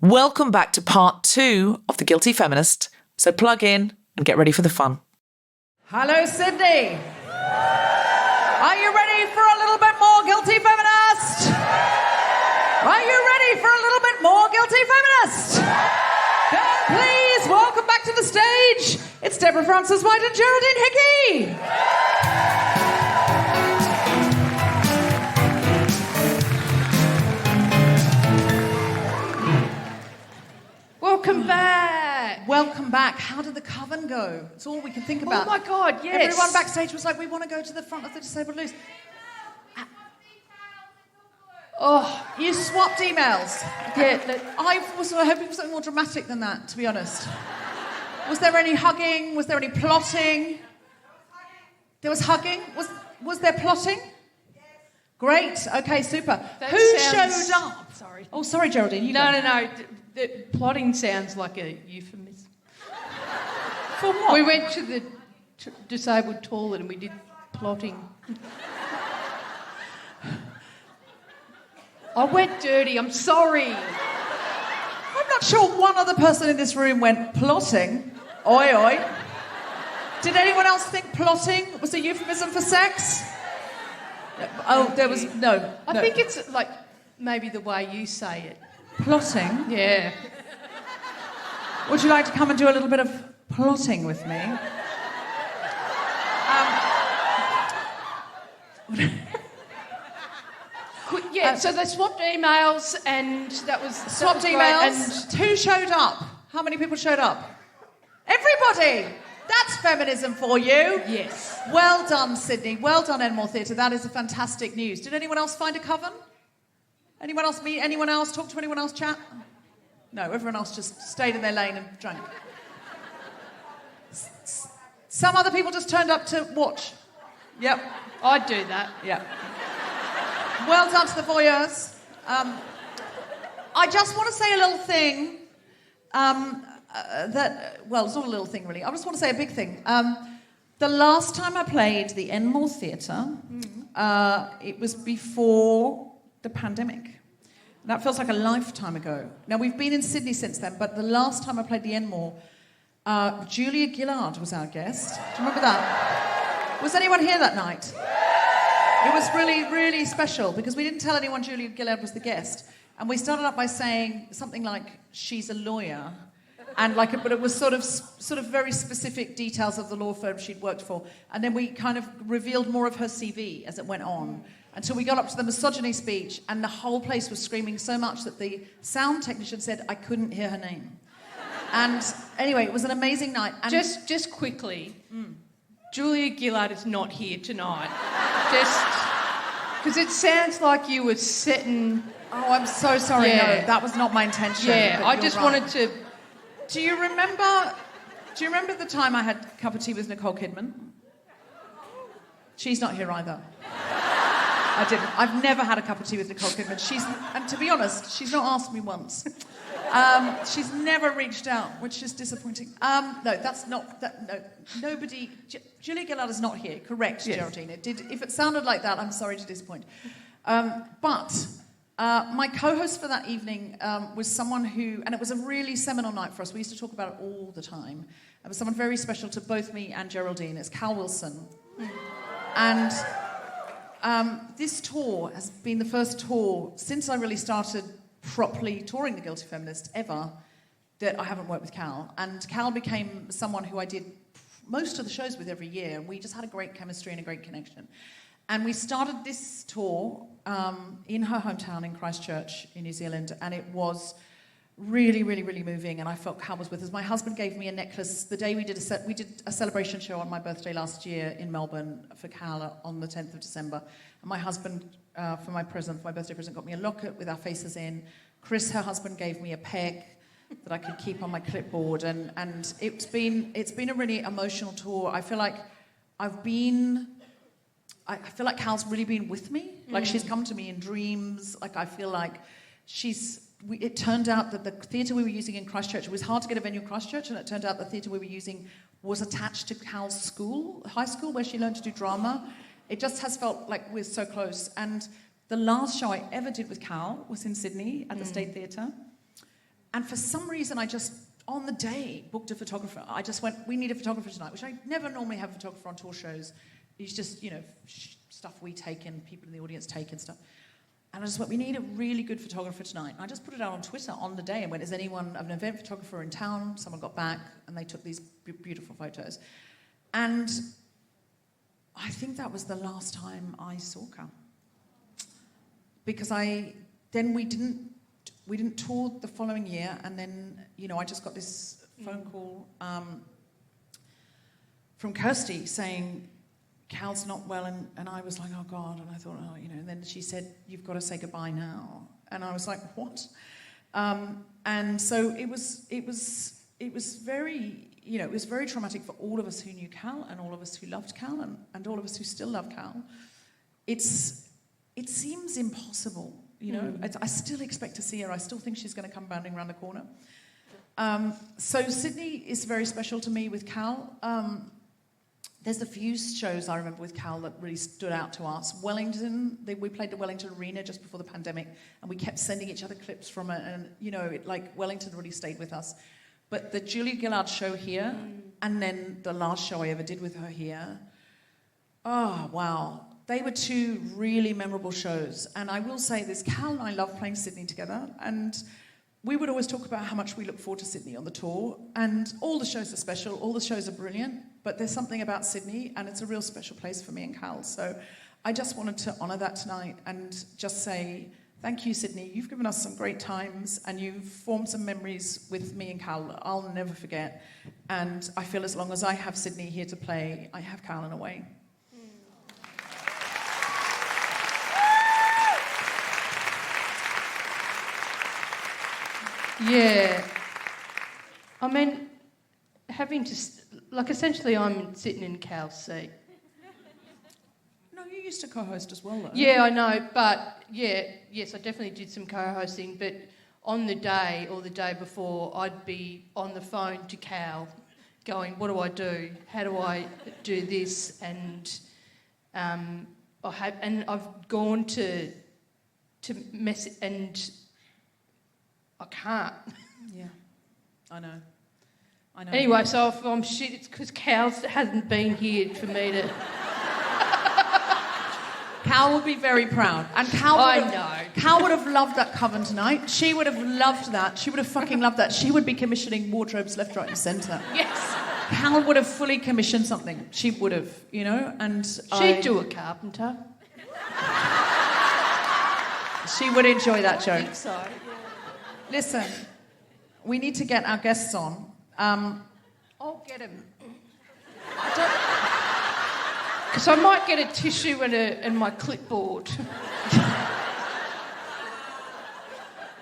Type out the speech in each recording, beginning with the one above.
Welcome back to part 2 of The Guilty Feminist. So plug in and get ready for the fun. Hello, Sydney. Are you ready for a little bit more Guilty Feminist? Are you ready for a little bit more Guilty Feminist? Then please welcome back to the stage. It's Deborah Frances White and Geraldine Hickey. Welcome back. Welcome back. How did the coven go? It's all we can think about. Oh my God, yes. Everyone backstage was like, we want to go to the front of the disabled loose. Oh, you swapped emails. Yeah. I was hoping for something more dramatic than that, to be honest. Was there any hugging? Was there any plotting? There was hugging? Was there plotting? Yes. Great. Okay, super. Who showed up? Sorry. Oh, sorry, Geraldine. No. The plotting sounds like a euphemism. For what? We went to the disabled toilet and we did plotting. I went dirty, I'm sorry. I'm not sure one other person in this room went plotting. Oi, oi. Did anyone else think plotting was a euphemism for sex? Oh, there was... No. I think it's like maybe the way you say it. Plotting? Yeah. Would you like to come and do a little bit of plotting with me? So they swapped emails and that was... Swapped great. emails. Who showed up? How many people showed up? Everybody! That's feminism for you. Yes. Well done, Sydney. Well done, Enmore Theatre. That is a fantastic news. Did anyone else find a coven? Anyone else meet anyone else? Talk to anyone else? Chat? No, everyone else just stayed in their lane and drank. Some other people just turned up to watch. Yep. I'd do that. Yeah. Well done to the voyeurs. I just want to say a little thing it's not a little thing really. I just want to say a big thing. The last time I played the Enmore Theatre, it was before the pandemic. That feels like a lifetime ago. Now, we've been in Sydney since then, but the last time I played the Enmore, Julia Gillard was our guest. Do you remember that? Was anyone here that night? It was really, really special because we didn't tell anyone Julia Gillard was the guest. And we started up by saying something like, she's a lawyer. And but it was sort of very specific details of the law firm she'd worked for. And then we kind of revealed more of her CV as it went on. Until we got up to the misogyny speech, and the whole place was screaming so much that the sound technician said I couldn't hear her name. And anyway, it was an amazing night. And just quickly, Julia Gillard is not here tonight. Just because it sounds like you were setting... Oh, I'm so sorry. Yeah. No, that was not my intention. Yeah, I just wanted to... Do you remember the time I had a cup of tea with Nicole Kidman? She's not here either. I didn't. I've never had a cup of tea with Nicole Kidman. And to be honest, she's not asked me once. She's never reached out, which is disappointing. No, that's not... No, nobody... Julia Gillard is not here. Correct, yes. Geraldine. If it sounded like that, I'm sorry to disappoint. But my co-host for that evening was someone who... And it was a really seminal night for us. We used to talk about it all the time. It was someone very special to both me and Geraldine. It's Cal Wilson. And... this tour has been the first tour since I really started properly touring The Guilty Feminist ever that I haven't worked with Cal. And Cal became someone who I did most of the shows with every year. And we just had a great chemistry and a great connection. And we started this tour in her hometown in Christchurch in New Zealand. And it was really, really, really moving. And I felt Cal was with us. My husband gave me a necklace the day we did a celebration show on my birthday last year in Melbourne for Cal on the 10th of December. And my husband, for my birthday present, got me a locket with our faces in. Chris, her husband, gave me a peg that I could keep on my clipboard. And it's been a really emotional tour. I feel like Cal's really been with me. Like she's come to me in dreams. Like I feel like it turned out that the theatre we were using in Christchurch, it was hard to get a venue in Christchurch, and it turned out the theatre we were using was attached to Cal's high school, where she learned to do drama. It just has felt like we're so close. And the last show I ever did with Cal was in Sydney at the State Theatre. And for some reason, I just, on the day, booked a photographer. I just went, we need a photographer tonight, which I never normally have a photographer on tour shows. It's just, stuff we take and people in the audience take and stuff. And I just went, we need a really good photographer tonight. And I just put it out on Twitter on the day and went, is anyone, an event photographer in town? Someone got back and they took these beautiful photos. And I think that was the last time I saw Cal. Because we didn't tour the following year, and then, I just got this phone call from Kirsty saying, Cal's not well, and I was like, oh God, and I thought, and then she said, you've got to say goodbye now. And I was like, what? And so it was very, it was very traumatic for all of us who knew Cal, and all of us who loved Cal, and all of us who still love Cal. It seems impossible. I still expect to see her. I still think she's going to come bounding around the corner. So Sydney is very special to me with Cal. There's a few shows I remember with Cal that really stood out to us. Wellington, we played the Wellington Arena just before the pandemic, and we kept sending each other clips from it, and Wellington really stayed with us. But the Julia Gillard show here, and then the last show I ever did with her here, oh wow. They were two really memorable shows. And I will say this, Cal and I love playing Sydney together. And we would always talk about how much we look forward to Sydney on the tour. And all the shows are special, all the shows are brilliant. But there's something about Sydney, and it's a real special place for me and Cal. So I just wanted to honour that tonight and just say, thank you, Sydney. You've given us some great times, and you've formed some memories with me and Cal that I'll never forget. And I feel as long as I have Sydney here to play, I have Cal in a way. Yeah. I mean, essentially I'm sitting in Cal's seat. No, you used to co-host as well, though. Yeah, I know, but yes, I definitely did some co-hosting, but on the day or the day before, I'd be on the phone to Cal going, what do I do? How do I do this? And I've gone to mess and I can't. Yeah, I know. Anyway, so if I'm shit, it's because Cal hasn't been here for me to... Cal will be very proud. And Cal would have loved that coven tonight. She would have loved that. She would have fucking loved that. She would be commissioning wardrobes left, right and centre. Yes. Cal would have fully commissioned something. She would have, and She'd do a carpenter. She would enjoy that joke. I think so, yeah. Listen, we need to get our guests on. I'll get him. Because I might get a tissue and my clipboard.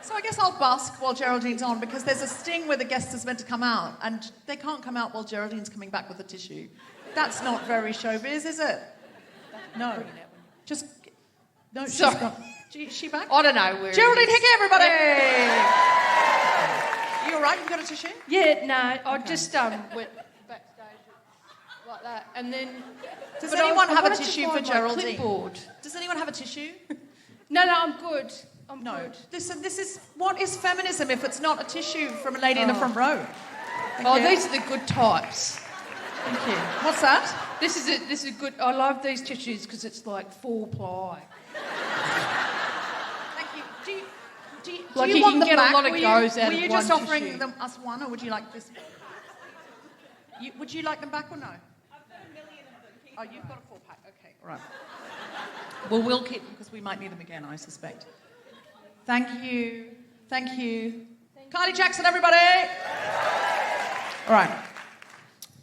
So I guess I'll busk while Geraldine's on, because there's a sting where the guest is meant to come out, and they can't come out while Geraldine's coming back with a tissue. That's not very showbiz, is it? No. No, she's gone. Is she back? I don't know where. Geraldine Hickey, everybody! Yay. You all right? You got a tissue? Yeah, no. I just went backstage like that, and then. Does anyone have a tissue for Geraldine? Clipboard. Does anyone have a tissue? No, I'm good. I'm good. Listen, this is what is feminism if it's not a tissue from a lady in the front row? Thank you. These are the good types. Thank you. What's that? This is good. I love these tissues because it's like 4-ply. Thank you. Do you Like want you them can get back? a lot of goes out of one Were you just offering tissue. us one, or would you like this? Would you like them back or no? I've got a million of them. Oh, you've got a 4-pack. Okay, all right. Well, we'll keep them because we might need them again, I suspect. Thank you. Thank you. Kylie Jackson, everybody. All right.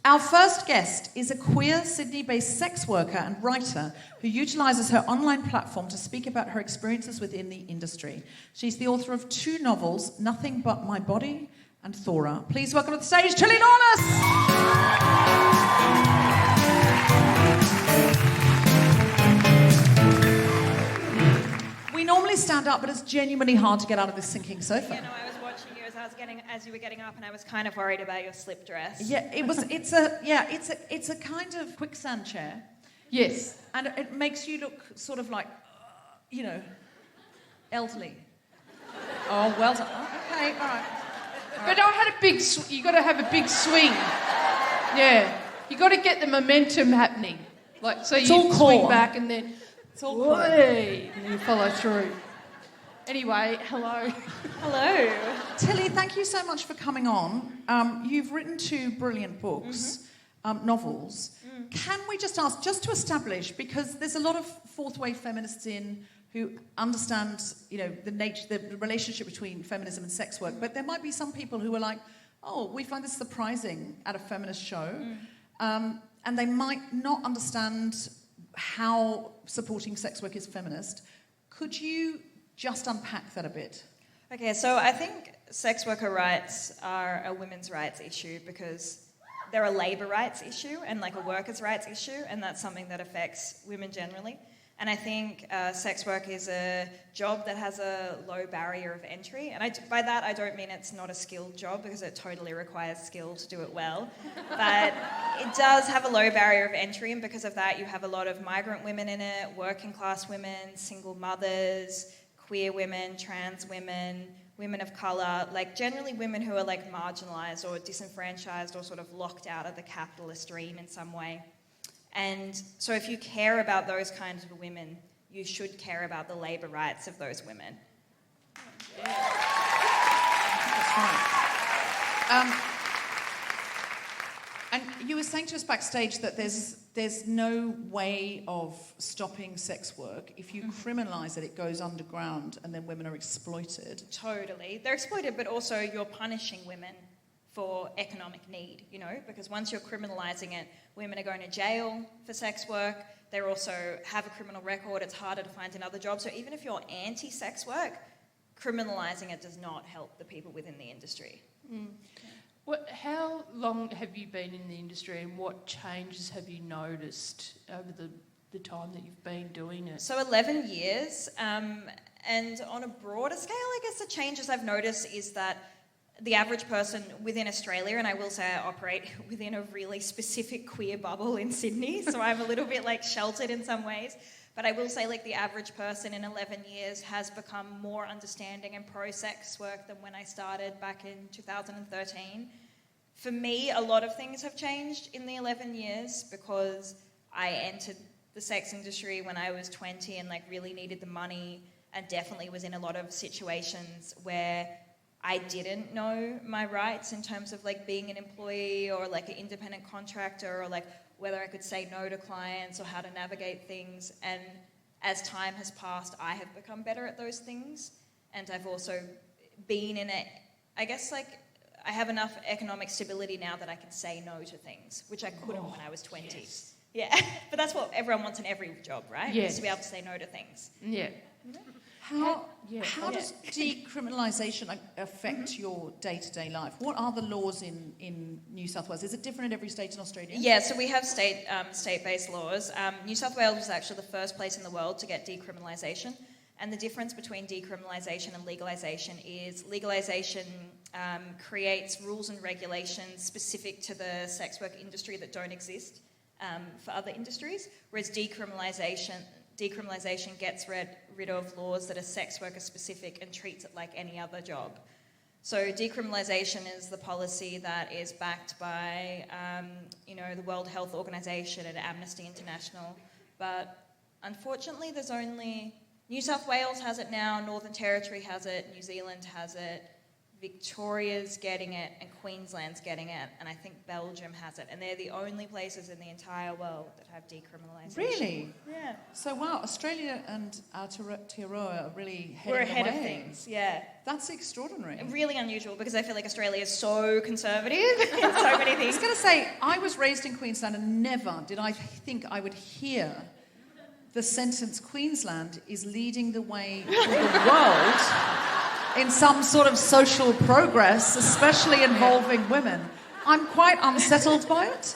Our first guest is a queer Sydney-based sex worker and writer who utilises her online platform to speak about her experiences within the industry. She's the author of 2 novels, Nothing But My Body and Thora. Please welcome to the stage, Tilly Lawless! We normally stand up, but it's genuinely hard to get out of this sinking sofa. I was watching you as you were getting up, and I was kind of worried about your slip dress. Yeah, it's a kind of quicksand chair. Yes. And it makes you look sort of like, elderly. Oh, well done. Oh, okay, all right. But I had a big... you got to have a big swing. Yeah. You got to get the momentum happening. Like, so It's you all swing core. back and then... It's all cool. Way, and you follow through. Anyway, hello. Hello. Tilly, thank you so much for coming on. You've written 2 brilliant books, novels. Can we just ask, just to establish, because there's a lot of fourth wave feminists who understand, the nature, the relationship between feminism and sex work, but there might be some people who are like, oh, we find this surprising at a feminist show, and they might not understand how supporting sex work is feminist. Could you just unpack that a bit? Okay, so I think sex worker rights are a women's rights issue because they're a labour rights issue and like a workers' rights issue, and that's something that affects women generally. And I think sex work is a job that has a low barrier of entry. And by that, I don't mean it's not a skilled job, because it totally requires skill to do it well. But it does have a low barrier of entry, and because of that, you have a lot of migrant women in it, working class women, single mothers, queer women, trans women, women of colour, like generally women who are like marginalised or disenfranchised or sort of locked out of the capitalist dream in some way. And so if you care about those kinds of women, you should care about the labour rights of those women. Yeah. That's right. And you were saying to us backstage that there's no way of stopping sex work. If you criminalise it, it goes underground and then women are exploited. Totally. They're exploited, but also you're punishing women for economic need, because once you're criminalising it, women are going to jail for sex work. They also have a criminal record. It's harder to find another job. So even if you're anti-sex work, criminalising it does not help the people within the industry. How long have you been in the industry, and what changes have you noticed over the time that you've been doing it? So 11 years. And on a broader scale, I guess the changes I've noticed is that the average person within Australia, and I will say I operate within a really specific queer bubble in Sydney, so I'm a little bit like sheltered in some ways, but I will say like the average person in 11 years has become more understanding and pro-sex work than when I started back in 2013. For me, a lot of things have changed in the 11 years because I entered the sex industry when I was 20 and like really needed the money, and definitely was in a lot of situations where I didn't know my rights in terms of like being an employee or like an independent contractor, or like whether I could say no to clients or how to navigate things. And as time has passed, I have become better at those things. And I've also been in it, I guess like I have enough economic stability now that I can say no to things, which I couldn't when I was 20. Yes. Yeah, but that's what everyone wants in every job, right? Yes. Is to be able to say no to things. Yeah. How does decriminalisation affect your day-to-day life? What are the laws in New South Wales? Is it different in every state in Australia? Yeah, so we have state-based laws. New South Wales was actually the first place in the world to get decriminalisation. And the difference between decriminalisation and legalisation is legalisation creates rules and regulations specific to the sex work industry that don't exist for other industries, whereas decriminalisation gets rid of laws that are sex worker specific and treats it like any other job. So decriminalisation is the policy that is backed by, the World Health Organization and Amnesty International. But unfortunately, there's only... New South Wales has it now, Northern Territory has it, New Zealand has it, Victoria's getting it, and Queensland's getting it, and I think Belgium has it. And they're the only places in the entire world that have decriminalisation. Really? Yeah. So, wow, Australia and Aotearoa are really We're heading ahead the of way. things, yeah. That's extraordinary. Really unusual, because I feel like Australia is so conservative in so many I things. was going to say, I was raised in Queensland and never did I think I would hear the sentence Queensland is leading the way for the world in some sort of social progress, especially involving women. I'm quite unsettled by it.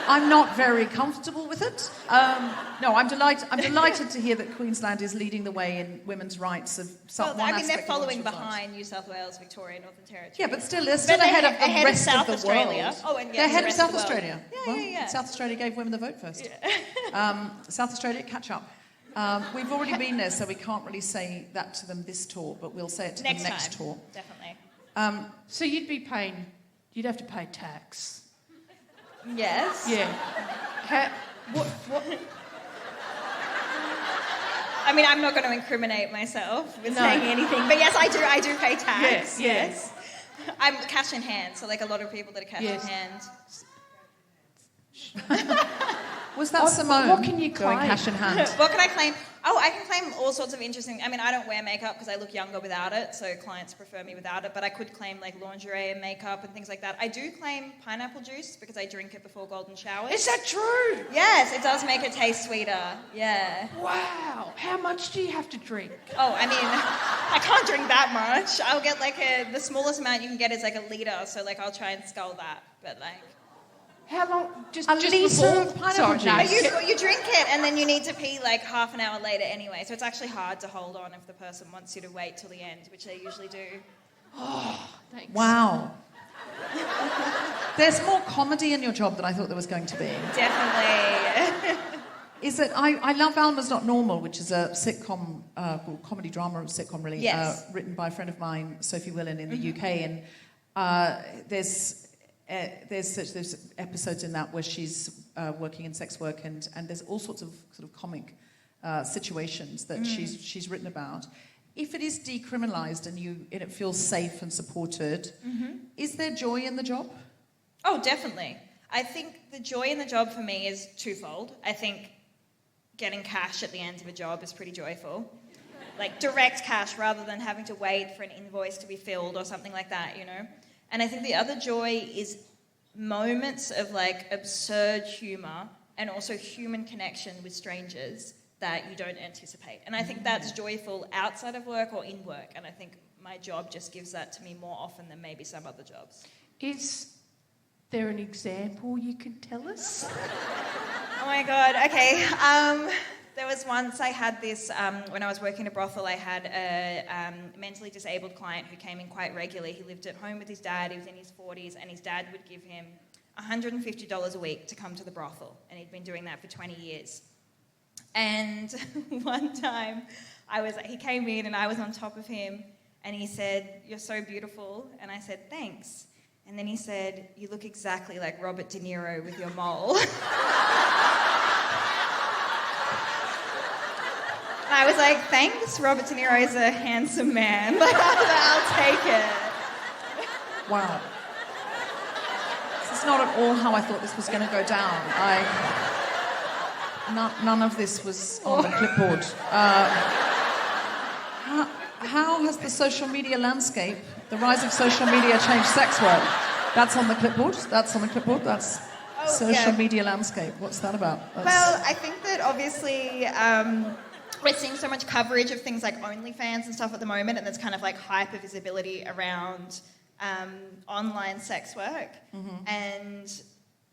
I'm not very comfortable with it. No, I'm delighted to hear that Queensland is leading the way in women's rights of some one aspect they're of following women's rights. behind New South Wales, Victoria, Northern Territory. Yeah, but still, they're still ahead of the rest South of the Australia. world. Oh, and yeah, they're ahead the of rest of South the world. Australia. Yeah, Well, South Australia gave women the vote first. Yeah. South Australia, catch up. We've already been there, so we can't really say that to them this tour, but we'll say it to them next tour. Definitely. So you'd have to pay tax. Yes. Yeah. What? I mean, I'm not going to incriminate myself with saying anything, but yes, I do pay tax. Yes. I'm cash in hand, so like a lot of people that are cash in hand. Was that Simone? What can you claim? Going cash in hand. What can I claim? Oh, I can claim all sorts of interesting... I mean, I don't wear makeup because I look younger without it, so clients prefer me without it, but I could claim like lingerie and makeup and things like that. I do claim pineapple juice because I drink it before golden showers. Is that true? Yes, it does make it taste sweeter. Yeah. Wow. How much do you have to drink? Oh, I mean, I can't drink that much. I'll get like the smallest amount you can get is like a litre, so like I'll try and scull that, but like... How long? Just litre before? of pineapple Sorry, juice? no. You drink it and then you need to pee like half an hour later anyway, so it's actually hard to hold on if the person wants you to wait till the end, which they usually do. Oh, thanks. Wow. There's more comedy in your job than I thought there was going to be. Definitely. Is it? I love Alma's Not Normal, which is a sitcom, comedy drama sitcom, really, Yes. written by a friend of mine, Sophie Willan, in the UK, and there's episodes in that where she's working in sex work, and there's all sorts of sort of comic situations that she's written about. If it is decriminalised and it feels safe and supported, is there joy in the job? Oh, definitely. I think the joy in the job for me is twofold. I think getting cash at the end of a job is pretty joyful. Like direct cash rather than having to wait for an invoice to be filled or something like that, you know? And I think the other joy is moments of like absurd humour and also human connection with strangers that you don't anticipate. And I think that's joyful outside of work or in work. And I think my job just gives that to me more often than maybe some other jobs. Is there an example you can tell us? Oh my God, okay. There was once I had this, when I was working in a brothel, I had a mentally disabled client who came in quite regularly. He lived at home with his dad, he was in his 40s, and his dad would give him $150 a week to come to the brothel, and he'd been doing that for 20 years. And one time, he came in and I was on top of him, and he said, "You're so beautiful," and I said, "Thanks." And then he said, "You look exactly like Robert De Niro with your mole." I was like, "Thanks, Robert De Niro is a handsome man. I'll take it." Wow. This is not at all how I thought this was going to go down. None of this was on the clipboard. How has the social media landscape, the rise of social media, changed sex work? That's on the clipboard. That's social media landscape. What's that about? Well, I think that obviously... we're seeing so much coverage of things like OnlyFans and stuff at the moment, and there's kind of like hyper visibility around online sex work and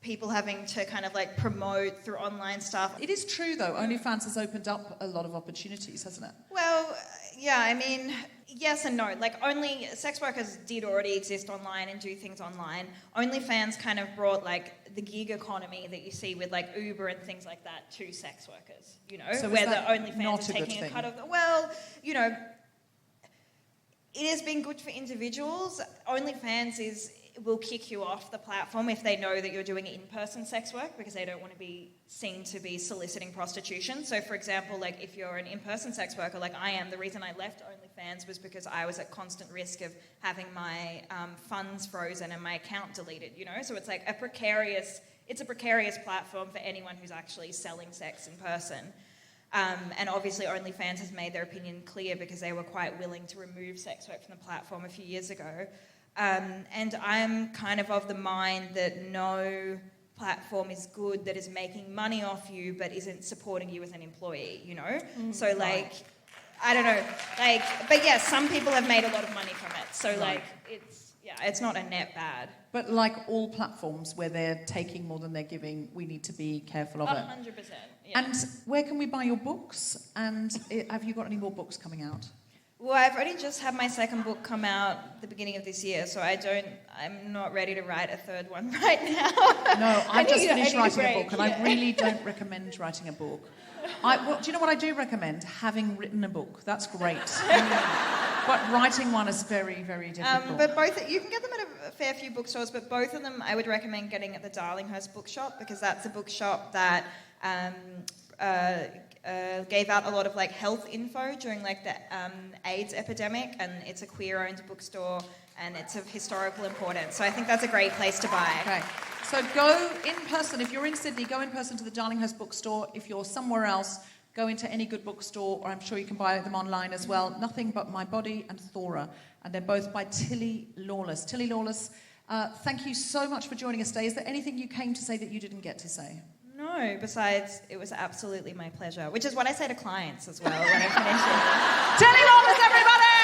people having to kind of like promote through online stuff. It is true, though. OnlyFans has opened up a lot of opportunities, hasn't it? Well, yeah, I mean, yes and no. Like, sex workers did already exist online and do things online. OnlyFans kind of brought like the gig economy that you see with like Uber and things like that to sex workers, you know, so where the OnlyFans is taking a cut of the... Well, you know, it has been good for individuals. OnlyFans will kick you off the platform if they know that you're doing in-person sex work because they don't want to be seen to be soliciting prostitution. So, for example, like if you're an in-person sex worker like I am, the reason I left OnlyFans was because I was at constant risk of having my funds frozen and my account deleted, you know? So it's like a precarious platform for anyone who's actually selling sex in person. And obviously OnlyFans has made their opinion clear because they were quite willing to remove sex work from the platform a few years ago. And I'm kind of the mind that no platform is good that is making money off you but isn't supporting you as an employee, you know? So, like, I don't know. Like, but yeah, some people have made a lot of money from it. So, like, it's not a net bad. But like all platforms where they're taking more than they're giving, we need to be careful of it. 100%. Yeah. And where can we buy your books? And have you got any more books coming out? Well, I've already just had my second book come out at the beginning of this year, so I'm not ready to write a third one right now. No, I've just finished writing a book, and I really don't recommend writing a book. Do you know what I do recommend? Having written a book. That's great. But writing one is very, very difficult. But both, you can get them at a fair few bookstores, but both of them I would recommend getting at the Darlinghurst bookshop, because that's a bookshop that gave out a lot of like health info during like the AIDS epidemic, and it's a queer-owned bookstore, and it's of historical importance. So I think that's a great place to buy. Okay. So go in person. If you're in Sydney, go in person to the Darlinghurst bookstore. If you're somewhere else, go into any good bookstore, or I'm sure you can buy them online as well. Nothing But My Body and Thora. And they're both by Tilly Lawless. Tilly Lawless, thank you so much for joining us today. Is there anything you came to say that you didn't get to say? No, besides, it was absolutely my pleasure, which is what I say to clients as well when I finish it. Tilly Lawless, everybody!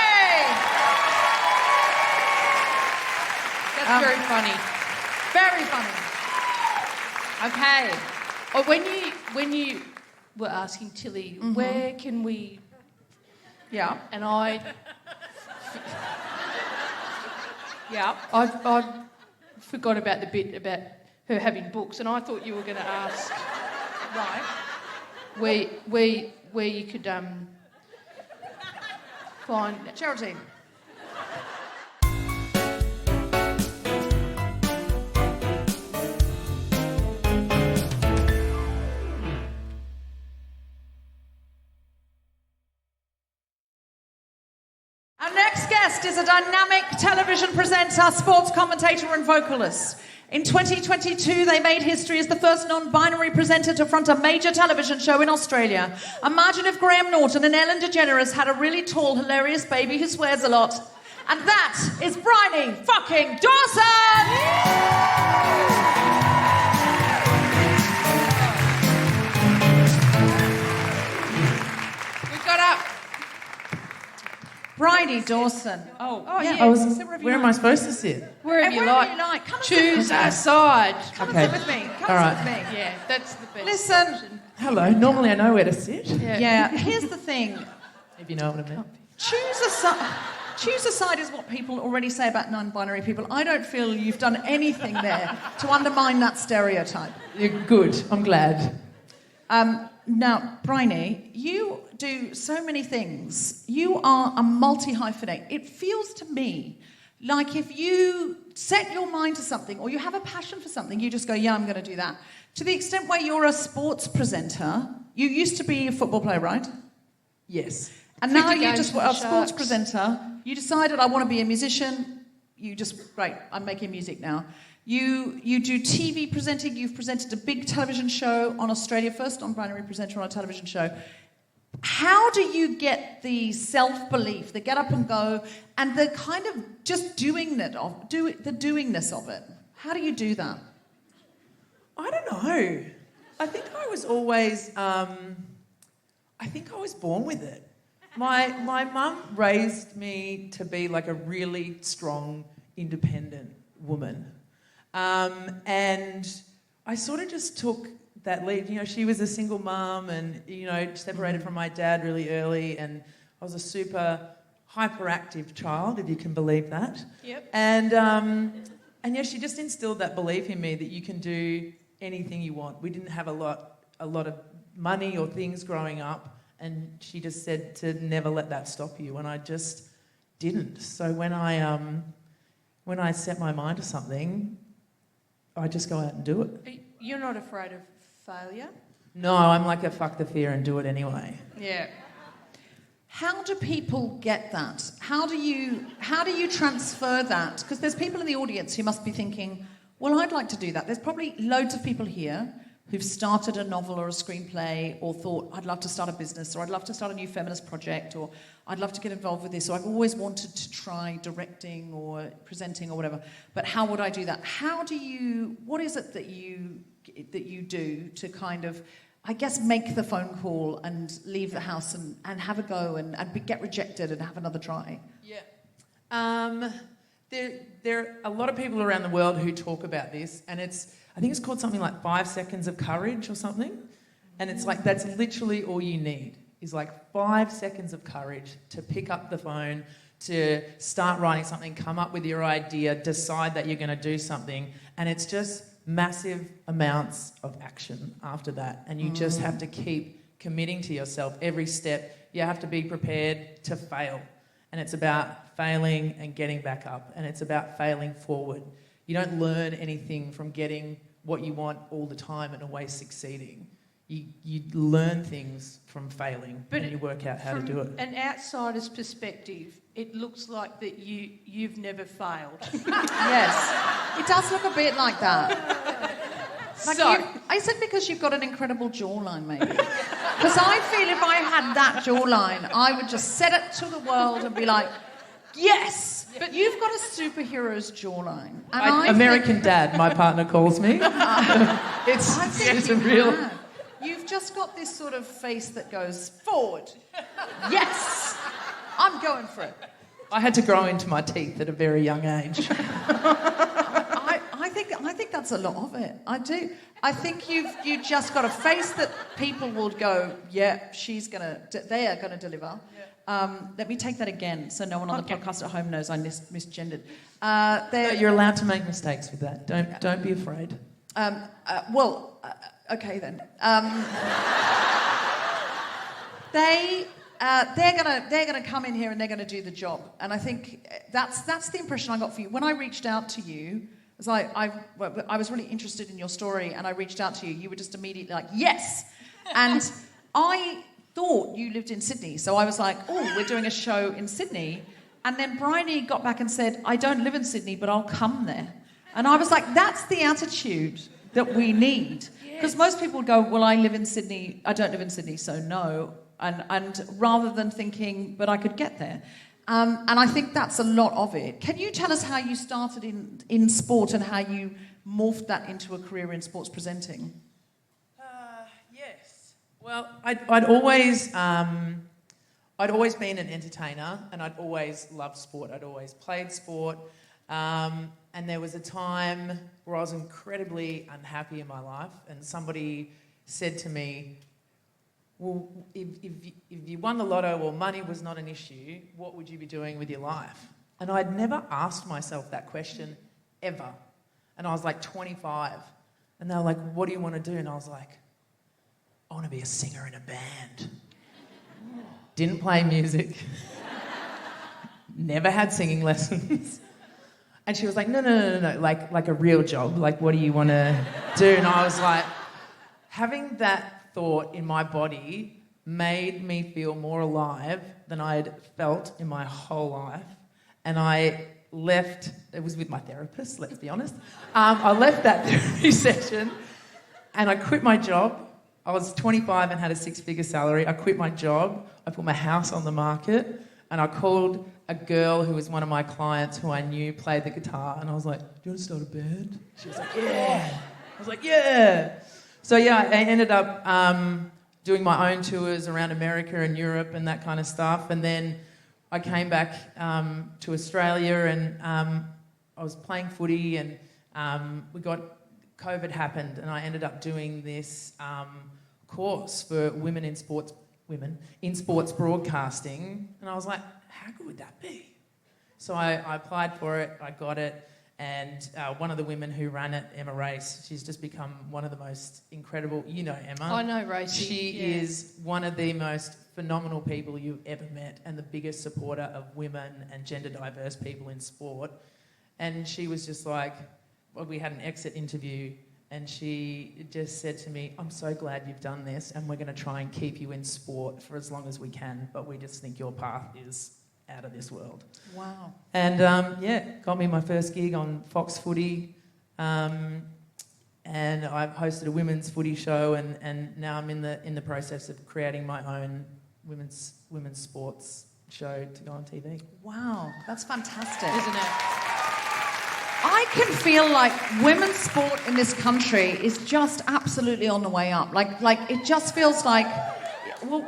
That's very funny. Very funny. Okay. Or when you were asking Tilly, where can we... Yeah. And I forgot about the bit about her having books, and I thought you were going to ask... Right. where you could find... Geraldine. Our next guest is a dynamic television presenter, sports commentator and vocalist. In 2022, they made history as the first non-binary presenter to front a major television show in Australia. Imagine if Graham Norton and Ellen DeGeneres had a really tall, hilarious baby who swears a lot. And that is Brihony fucking Dawson! We've got up. Brihony Dawson. Oh yeah. Sit wherever you Where am I like. supposed to sit? Wherever you Wherever like. you like. Come and Choose sit with a me. side. Come Okay. and sit with me. Come All and right. sit with me. Yeah, that's the best. Listen. option. Hello. Normally I know where to sit. Yeah, here's the thing. If you know what I mean. Choose a side is what people already say about non-binary people. I don't feel you've done anything there to undermine that stereotype. You're good. I'm glad. Now, Brihony, you do so many things. You are a multi-hyphenate. It feels to me like if you set your mind to something or you have a passion for something, you just go, yeah, I'm going to do that. To the extent where you're a sports presenter, you used to be a football player, right? Yes. And 50 now you games just for were the a sports Sharks. presenter. You decided, I want to be a musician. Great, I'm making music now. You do TV presenting. You've presented a big television show on Australia, first non-binary presenter on a television show. How do you get the self-belief, the get up and go, and the kind of just doingness of it? How do you do that? I don't know. I think I was always... I think I was born with it. My mum raised me to be like a really strong, independent woman. And I sort of just took that lead. You know, she was a single mum and, you know, separated from my dad really early, and I was a super hyperactive child, if you can believe that. Yep. And yeah, she just instilled that belief in me that you can do anything you want. We didn't have a lot of money or things growing up, and she just said to never let that stop you, and I just didn't. So when I set my mind to something, I just go out and do it. You're not afraid of failure? No, I'm like a fuck the fear and do it anyway. Yeah. How do people get that? How do you transfer that? Because there's people in the audience who must be thinking, well, I'd like to do that. There's probably loads of people here who've started a novel or a screenplay or thought, I'd love to start a business, or I'd love to start a new feminist project, or I'd love to get involved with this, or I've always wanted to try directing or presenting or whatever, but how would I do that? What is it that you do to kind of, I guess, make the phone call and leave the house and have a go and get rejected and have another try? Yeah. There are a lot of people around the world who talk about this, and I think it's called something like 5 seconds of courage or something. And it's like, that's literally all you need, is like 5 seconds of courage to pick up the phone, to start writing something, come up with your idea, decide that you're going to do something. And it's just massive amounts of action after that. And you just have to keep committing to yourself every step. You have to be prepared to fail. and it's about failing and getting back up, and it's about failing forward. You don't learn anything from getting what you want all the time and always succeeding. You learn things from failing, and you work out how to do it. From an outsider's perspective, it looks like that you've never failed. Yes, it does look a bit like that. Like So- is it because you've got an incredible jawline, maybe? Because I feel if I had that jawline, I would just set it to the world and be like, yes, but you've got a superhero's jawline. And American Dad, my partner calls me. It's a real... You've just got this sort of face that goes forward. Yes, I'm going for it. I had to grow into my teeth at a very young age. I think that's a lot of it. I do. I think you just got a face that people would go, yeah, they are gonna deliver. Yeah. Let me take that again, so no one on the podcast at home knows I misgendered. You're allowed to make mistakes with that. Don't be afraid. Okay then. They're gonna come in here and they're gonna do the job, and I think that's the impression I got for you when I reached out to you. As I was really interested in your story, and I reached out to you. You were just immediately like, yes, and I thought you lived in Sydney, so I was like, oh, we're doing a show in Sydney, and then Brihony got back and said, I don't live in Sydney, but I'll come there, and I was like, that's the attitude that we need. Because most people would go, well, I live in Sydney, I don't live in Sydney, so no. And rather than thinking, but I could get there. And I think that's a lot of it. Can you tell us how you started in sport and how you morphed that into a career in sports presenting? Yes. Well, I'd always been an entertainer, and I'd always loved sport. I'd always played sport. And there was a time where I was incredibly unhappy in my life, and somebody said to me, well, if you won the lotto or money was not an issue, what would you be doing with your life? And I'd never asked myself that question ever. And I was like 25. And they were like, what do you want to do? And I was like, I want to be a singer in a band. Didn't play music. Never had singing lessons. And she was like, no, like a real job. Like, what do you want to do? And I was like, having that thought in my body made me feel more alive than I'd felt in my whole life. And I left, it was with my therapist, let's be honest. I left that therapy session and I quit my job. I was 25 and had a 6-figure salary. I quit my job. I put my house on the market and I called a girl who was one of my clients who I knew played the guitar, and I was like, do you want to start a band? She was like, yeah. I was like, yeah. So yeah, I ended up doing my own tours around America and Europe and that kind of stuff, and then I came back to Australia and I was playing footy, and COVID happened, and I ended up doing this course for women in sports broadcasting, and I was like, how good would that be? So I applied for it, I got it, and one of the women who ran it, Emma Race, she's just become one of the most incredible, you know Emma. I know Race. She is one of the most phenomenal people you've ever met and the biggest supporter of women and gender diverse people in sport. And she was just like, well, we had an exit interview, and she just said to me, I'm so glad you've done this, and we're going to try and keep you in sport for as long as we can, but we just think your path is out of this world. Wow. And got me my first gig on Fox Footy, and I've hosted a women's footy show, and now I'm in the process of creating my own women's sports show to go on TV. Wow, that's fantastic. Isn't it? I can feel like women's sport in this country is just absolutely on the way up. Like it just feels like, well,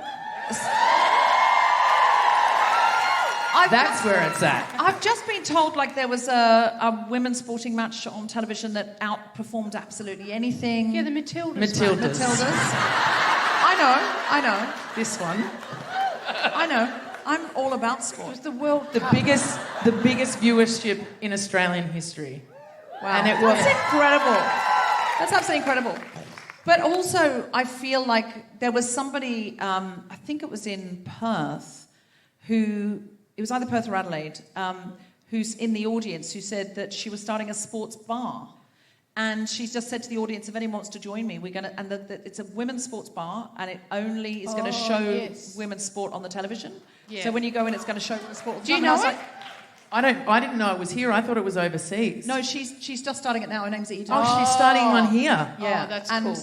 that's where it's at. I've just been told like there was a women's sporting match on television that outperformed absolutely anything. Yeah, the Matildas. Matildas. I know. This one. I know. I'm all about sport. It was the World The Cup. biggest viewership in Australian history. Wow. And it was That's incredible. That's absolutely incredible. But also, I feel like there was somebody, I think it was in Perth, who it was either Perth or Adelaide, who's in the audience, who said that she was starting a sports bar. And she's just said to the audience, if anyone wants to join me, we're going to... And it's a women's sports bar, and it only is going to show women's sport on the television. Yeah. So when you go in, it's going to show women's sport. Do you know it? I didn't know it was here. I thought it was overseas. No, she's just starting it now. Her name's Eden. Oh, she's starting one here. Yeah, that's cool.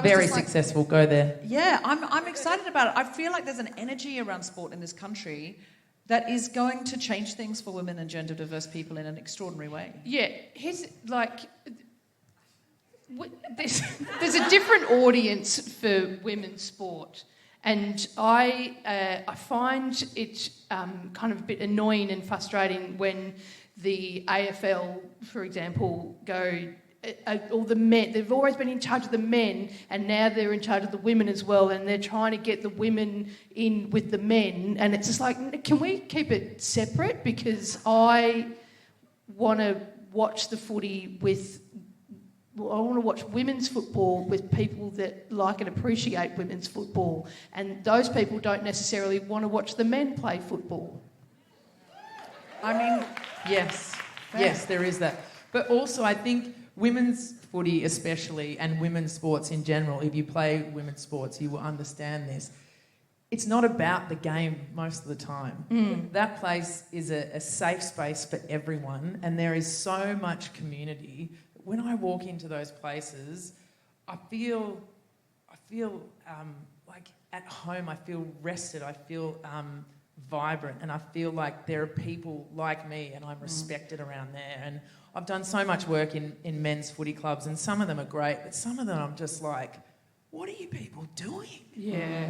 Very successful. Go there. Yeah, I'm excited about it. I feel like there's an energy around sport in this country that is going to change things for women and gender diverse people in an extraordinary way. Yeah, there's a different audience for women's sport, and I find it kind of a bit annoying and frustrating when the AFL, for example, go all the men. They've always been in charge of the men, and now they're in charge of the women as well, and they're trying to get the women in with the men, and it's just like, can we keep it separate? Because I want to watch the footy I want to watch women's football with people that like and appreciate women's football, and those people don't necessarily want to watch the men play football. I mean, yes, there is that. But also, I think women's footy especially, and women's sports in general, if you play women's sports, you will understand this. It's not about the game most of the time. That place is a safe space for everyone, and there is so much community. When I walk into those places, I feel like at home. I feel rested. I feel vibrant, and I feel like there are people like me, and I'm respected around there. And I've done so much work in men's footy clubs, and some of them are great, but some of them I'm just like, what are you people doing? Yeah.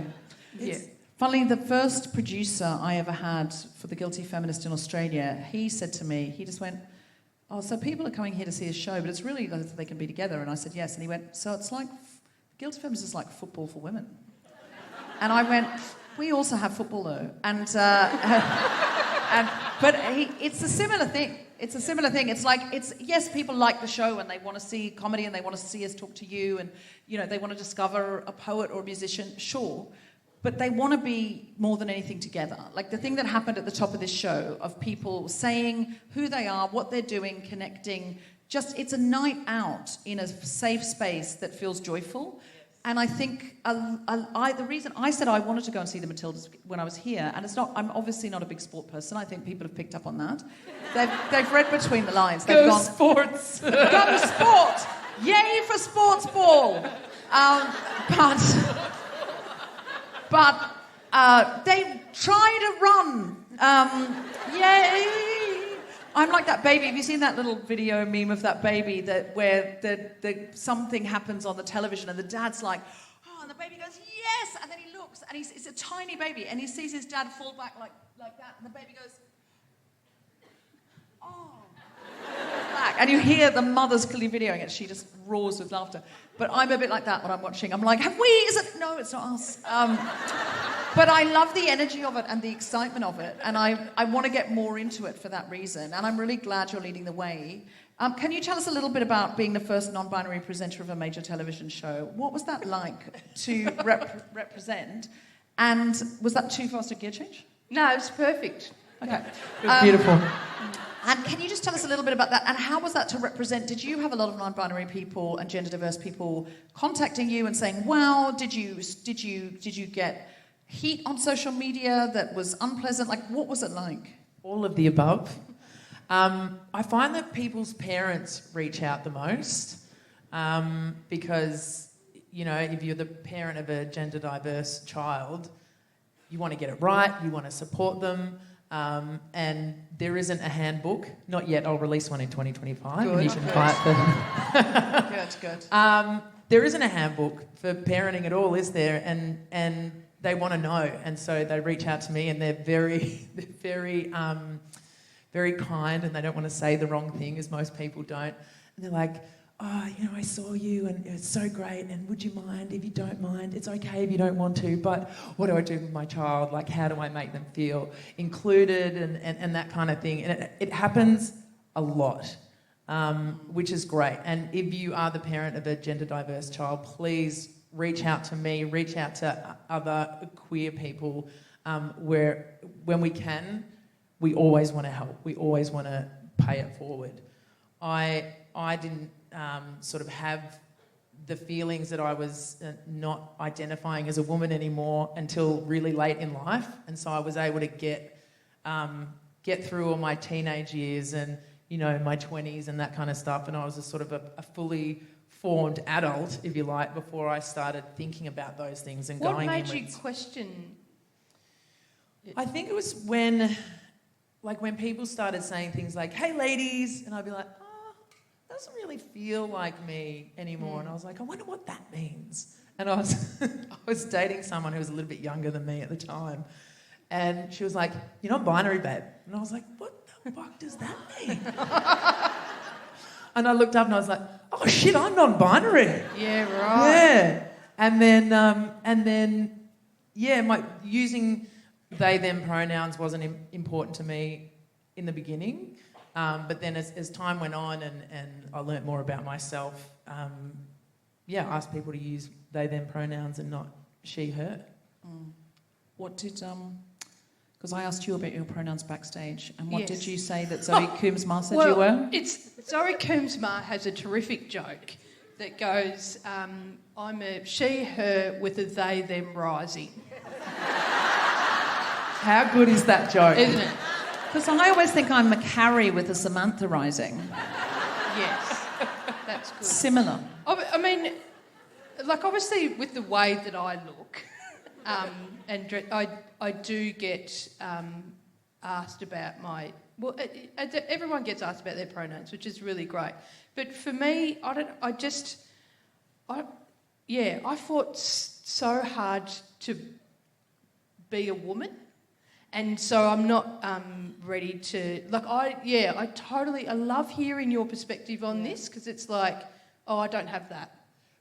Funnily, the first producer I ever had for The Guilty Feminist in Australia, he said to me, he just went, oh, so people are coming here to see a show, but it's really that they can be together. And I said, yes. And he went, so it's like, Guilty Feminist is like football for women. And I went, we also have football though. It's a similar thing. It's like, yes, people like the show and they want to see comedy and they want to see us talk to you and, they want to discover a poet or a musician, sure. But they want to be more than anything together. Like the thing that happened at the top of this show of people saying who they are, what they're doing, connecting. It's a night out in a safe space that feels joyful. And I think the reason I said I wanted to go and see the Matildas when I was here, and I'm obviously not a big sport person. I think people have picked up on that. They've read between the lines. They've gone, sports! Go sport! Yay for sports ball! But they try to run. Yay! I'm like that baby. Have you seen that little video meme of that baby where something happens on the television and the dad's like, oh, and the baby goes, yes! And then he looks and it's a tiny baby and he sees his dad fall back like that and the baby goes, oh. Back. And you hear the mother's clearly videoing it. She just roars with laughter. But I'm a bit like that when I'm watching. I'm like, no, it's not us. But I love the energy of it and the excitement of it. And I want to get more into it for that reason. And I'm really glad you're leading the way. Can you tell us a little bit about being the first non-binary presenter of a major television show? What was that like to represent? And was that too fast a gear change? No, it's perfect. Okay. It was beautiful. And can you just tell us a little bit about that? And how was that to represent? Did you have a lot of non-binary people and gender diverse people contacting you and saying, "Wow, did you get heat on social media that was unpleasant?" Like, what was it like? All of the above. I find that people's parents reach out the most because, if you're the parent of a gender diverse child, you want to get it right, you want to support them. And there isn't a handbook. Not yet. I'll release one in 2025. Good. You can buy it for Good. There isn't a handbook for parenting at all, is there? And they want to know, and so they reach out to me, and they're very kind, and they don't want to say the wrong thing, as most people don't. And they're like, "Oh, I saw you, and it's so great. And would you mind if you don't mind? It's okay if you don't want to. But what do I do with my child? Like, how do I make them feel included and that kind of thing?" And it happens a lot, which is great. And if you are the parent of a gender diverse child, please reach out to me, reach out to other queer people, when we can. we always want to help. We always want to pay it forward. I didn't sort of have the feelings that I was not identifying as a woman anymore until really late in life, and so I was able to get through all my teenage years and, you know, my 20s and that kind of stuff, and I was a sort of a fully formed adult, if you like, before I started thinking about those things and going What in made you with... question? I think it was when people started saying things like, "Hey, ladies," and I'd be like, doesn't really feel like me anymore. And I was like, I wonder what that means. And I was dating someone who was a little bit younger than me at the time. And she was like, "You're not binary, babe." And I was like, what the fuck does that mean? And I looked up and I was like, oh shit, I'm non-binary. Yeah, right. Yeah. And then using they, them pronouns wasn't important to me in the beginning. But then as time went on and I learnt more about myself, I asked people to use they, them pronouns and not she, her. What did... Because I asked you about your pronouns backstage, and what Yes. did you say that Zoe Coombs-Mar said you were? Zoe Coombs-Mar has a terrific joke that goes, I'm a she, her with a they, them rising. How good is that joke? Isn't it? Because I always think I'm a Carrie with a Samantha rising. Yes, that's good. Similar. I mean, like obviously with the way that I look, and I do get asked about my... Well, everyone gets asked about their pronouns, which is really great. But for me, I fought so hard to be a woman. And so I'm not ready to... I love hearing your perspective on this, because it's like, oh, I don't have that.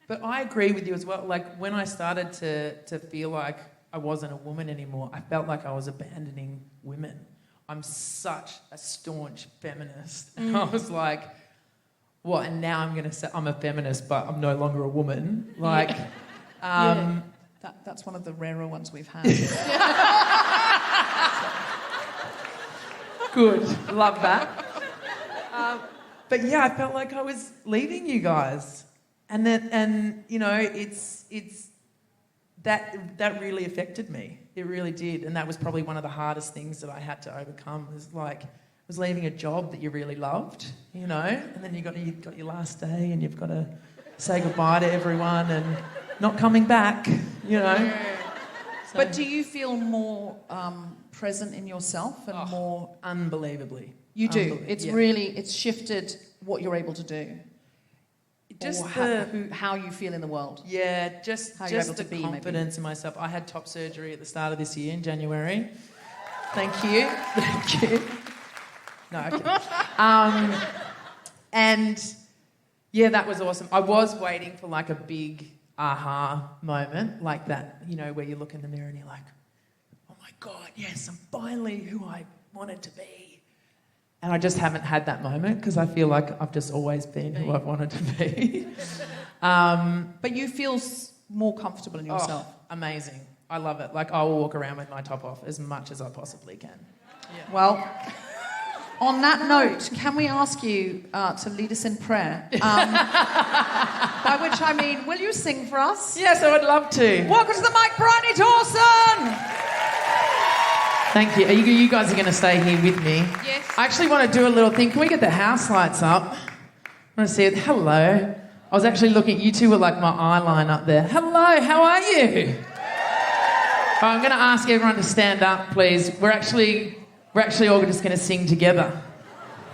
But I agree with you as well. Like, when I started to feel like I wasn't a woman anymore, I felt like I was abandoning women. I'm such a staunch feminist. And I was like, what? And now I'm going to say I'm a feminist, but I'm no longer a woman. Like, That's one of the rarer ones we've had. Good. Love that. But yeah, I felt like I was leaving you guys. And you know, it's that really affected me. It really did. And that was probably one of the hardest things that I had to overcome, was leaving a job that you really loved, you know, and then you've got your last day and you've got to say goodbye to everyone and not coming back, you know. Yeah. So. But do you feel more present in yourself and more... Unbelievably. You do. It's really... It's shifted what you're able to do. Just how you feel in the world. Yeah, just how you're able the to be, confidence in myself. I had top surgery at the start of this year in January. Thank you. Thank you. No, okay. And yeah, that was awesome. I was waiting for like a big aha moment like that, you know, where you look in the mirror and you're like, oh my God, yes, I'm finally who I wanted to be. And I just haven't had that moment because I feel like I've just always been who I've wanted to be. But you feel more comfortable in yourself. Oh, amazing. I love it. Like, I will walk around with my top off as much as I possibly can. Yeah. Well, on that note, can we ask you to lead us in prayer? By which I mean, will you sing for us? Yes, I would love to. Welcome to the Mike Brihony Dawson! Thank you. You guys are going to stay here with me? Yes. I actually want to do a little thing. Can we get the house lights up? I want to see it. Hello. I was actually looking at you two were like my eye line up there. Hello, how are you? Oh, I'm going to ask everyone to stand up, please. We're actually all just going to sing together.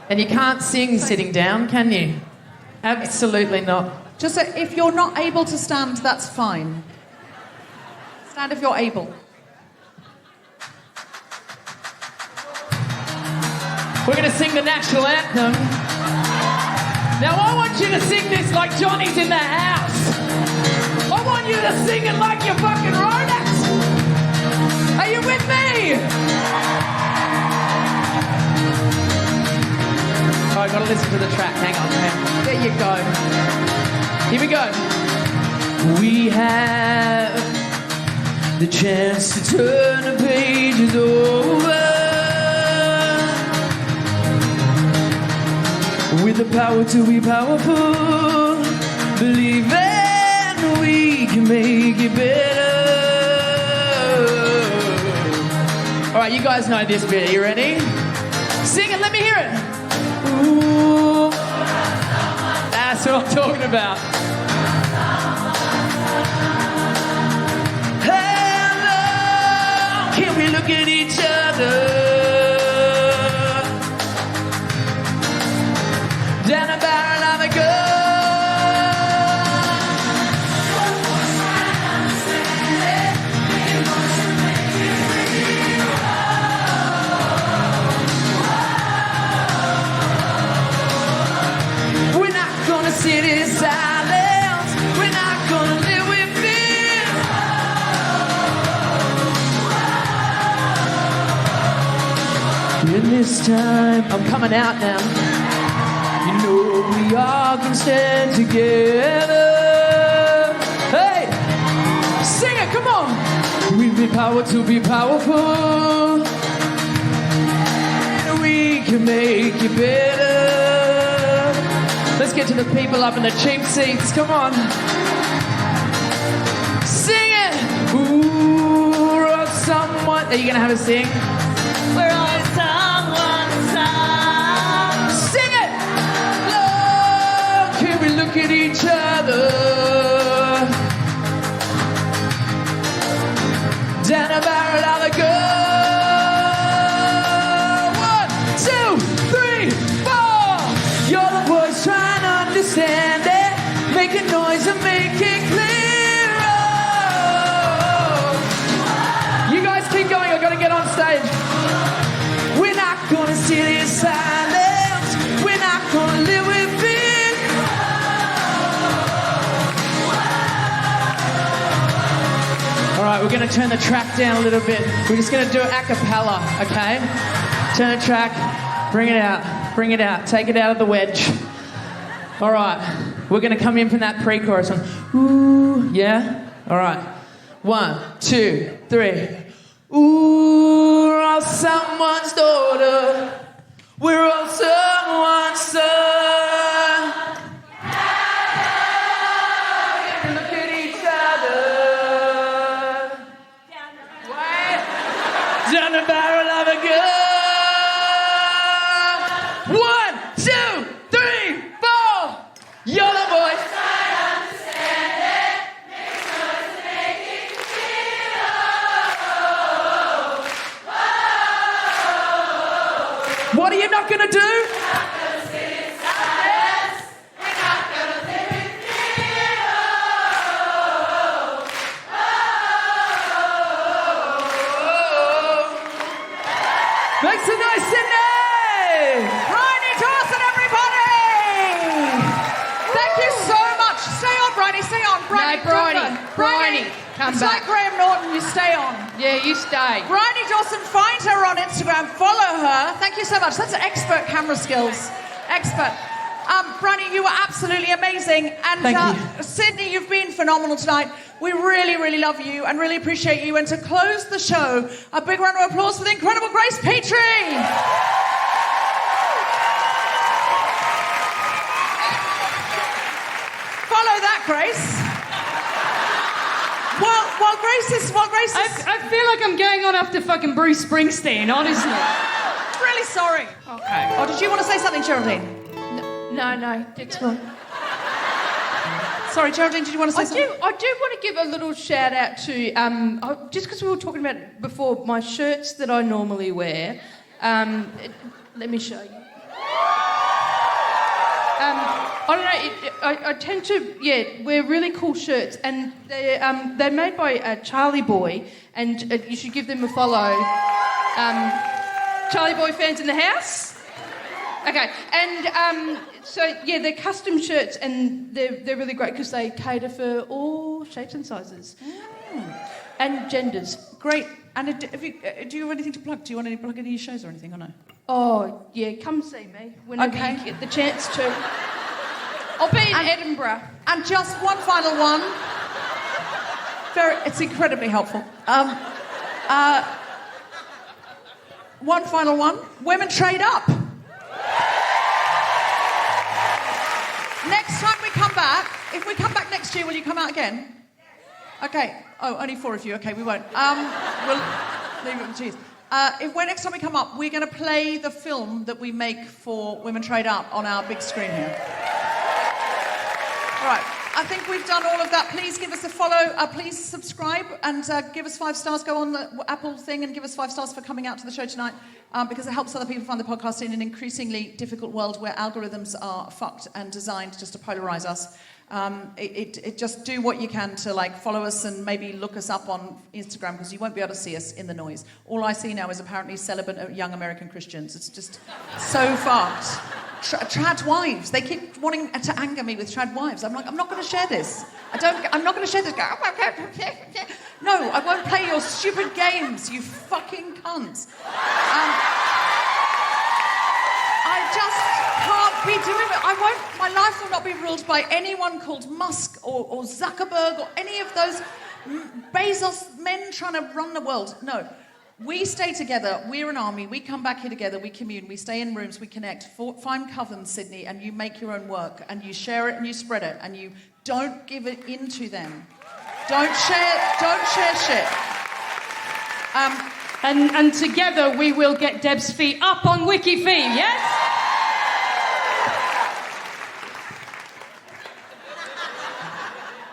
And you can't sing sitting down, can you? Absolutely not. Just if you're not able to stand, that's fine. Stand if you're able. We're going to sing the national anthem. Now, I want you to sing this like Johnny's in the house. I want you to sing it like you fucking wrote it. Are you with me? Oh, I've got to listen to the track. Hang on. There you go. Here we go. We have the chance to turn the pages over. the power to be powerful. Believing we can make it better. All right, you guys know this bit. Are you ready? Sing it, let me hear it. Ooh. That's what I'm talking about. Hello, can we look at each other? Down a barrel of a gun. We're not gonna sit in silence. We're not gonna live with fear. In this time, I'm coming out now. You know we all can stand together. Hey, sing it, come on. We've been powered to be powerful. We can make it better. Let's get to the people up in the cheap seats. Come on. Sing it. Ooh, we're all someone. Are you going to have a sing? We're all someone's son. Sing it. Love, can we look at each other? Down a barrel of a gun. 1, 2, 3, 4. You're the voice trying to understand it. Make a noise and make it clear. Oh. You guys keep going. I've got to get on stage. We're not gonna sit in silence. We're not gonna live with fear. All right, we're gonna turn the track down a little bit. We're just gonna do it a cappella, okay? Turn the track, bring it out, take it out of the wedge. All right, we're gonna come in from that pre-chorus one. Ooh, yeah? All right. 1, 2, 3. Ooh, we're all someone's daughter. We're all someone's son. Look at each other. Wait. Down the barrel of a gun. 1, 2, 3, 4. You're the voice. What are you not going to do? We're not going to sit in silence. We're not going to live in fear. Make some noise, Sydney! Brihony Dawson, everybody! Thank you so much. Stay on, Brihony, stay on. Brihony, Brihony, come it's back. like Graham Norton, you stay on. Yeah, you stay. Brihony Dawson, find her on Instagram, follow her. Thank you so much. That's expert camera skills. Expert. Brihony, you were absolutely amazing. And Thank you. Sydney, you've been phenomenal tonight. We really, really love you and really appreciate you. And to close the show, a big round of applause for the incredible Grace Petrie. Follow that, Grace. While Grace is... I feel like I'm going on after fucking Bruce Springsteen, honestly. Really sorry. Okay. Oh, did you want to say something, Geraldine? No, it's fine. Sorry, Geraldine, did you want to say something? I do want to give a little shout out to, just because we were talking about it before, my shirts that I normally wear. Let me show you. I don't know, I tend to, wear really cool shirts, and they're made by Charlie Boy, and you should give them a follow. Charlie Boy fans in the house? Okay, and they're custom shirts, and they're really great because they cater for all shapes and sizes. And genders. Great. And do you have anything to plug? Do you want to plug any of your shows or anything, or no? Oh, yeah, come see me whenever Okay. you get the chance to. I'll be in Edinburgh. And just one final one. It's incredibly helpful. One final one. Women trade up. Next time we come back, if we come back next year, will you come out again? Okay. Oh, only 4 of you. Okay, we won't. We'll leave it with cheese. Next time we come up, we're going to play the film that we make for Women Trade Up on our big screen here. All right. I think we've done all of that. Please give us a follow. Please subscribe and give us 5 stars. Go on the Apple thing and give us 5 stars for coming out to the show tonight because it helps other people find the podcast in an increasingly difficult world where algorithms are fucked and designed just to polarize us. It just do what you can to follow us and maybe look us up on Instagram because you won't be able to see us in the noise. All I see now is apparently celibate young American Christians. It's just so fucked. Trad wives. They keep wanting to anger me with trad wives. I'm like, I'm not going to share this. I'm not going to share this. No, I won't play your stupid games, you fucking cunts. I just can't be doing it. My life will not be ruled by anyone called Musk or Zuckerberg or any of those Bezos men trying to run the world. No. We stay together, we're an army, we come back here together, we commune, we stay in rooms, we connect, find covens, Sydney, and you make your own work, and you share it and you spread it, and you don't give it into them. Don't share shit. And together we will get Deb's feet up on Wiki Feet, yes?